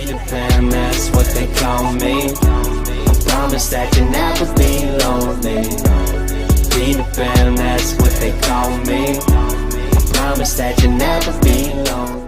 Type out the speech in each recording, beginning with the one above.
Peter Pan, that's what they call me. I promise that you'll never be lonely. Peter Pan, that's what they call me. I promise that you'll never be lonely.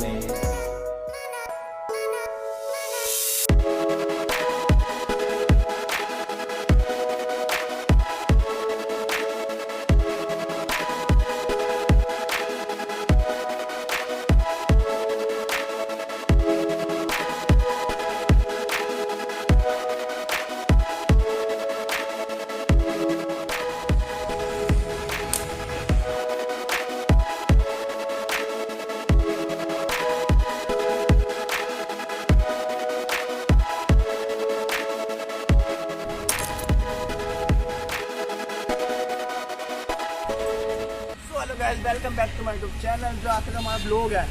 Welcome back to my YouTube channel. जो आज का हमारा blog है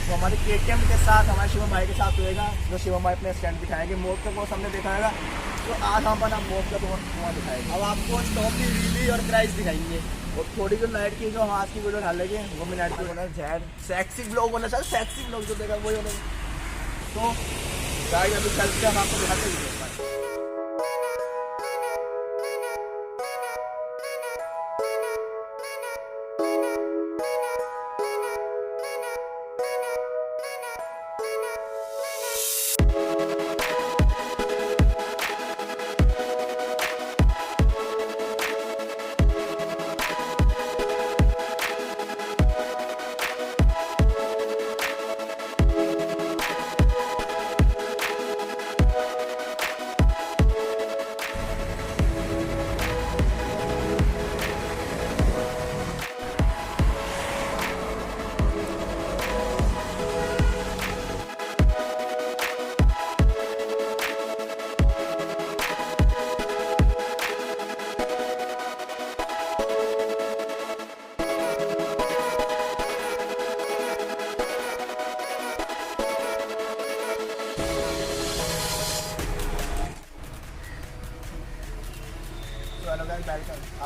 वो हमारे KTM के साथ हमारे शिवम भाई के साथ होएगा। जो शिवम भाई अपने स्टैंड दिखाएंगे, मोड का कोर्स हमने दिखाएगा। तो आज हम अपना मोड का धुआं दिखाएंगे। अब आपको टॉप की व्हीली और प्राइस दिखाएंगे और थोड़ी जो लाइट की जो हाथ की वीडियो डालेंगे वो मिनट की होना है। सेक्सी ब्लॉग होना चाहिए, सेक्सी ब्लॉग जो देगा वही होना। तो गाइस अभी चलते हम आपको दिखाते हैं।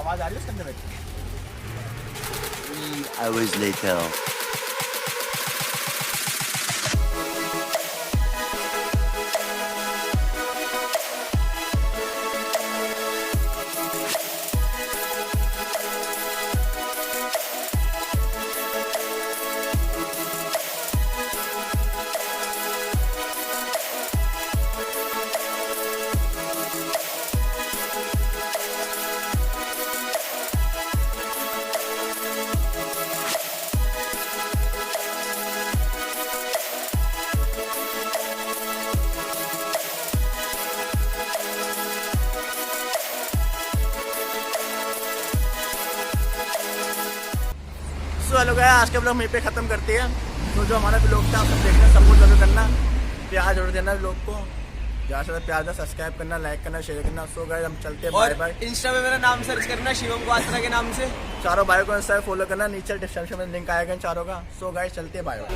आवाज आ रही है उसके अंदर? 3 hours later. हेलो गाइस, आज के ब्लॉग यहीं पे ख़त्म करते हैं। तो जो हमारा ब्लॉग था आप सब देखना, सपोर्ट जरूर करना, प्यार जरूर देना ब्लॉग को। ज़्यादा से ज़्यादा प्यार देना, सब्सक्राइब करना, लाइक करना, शेयर करना। सो गाइस हम चलते हैं, बाय बाय। इंस्टा पे मेरा नाम सर्च करना शिवम गुआसरा के नाम से। चारों भाइयों को इंस्टा फॉलो करना, नीचे डिस्क्रिप्शन में लिंक आएगा चारों का। सो गाइस चलते हैं, बाय बाय।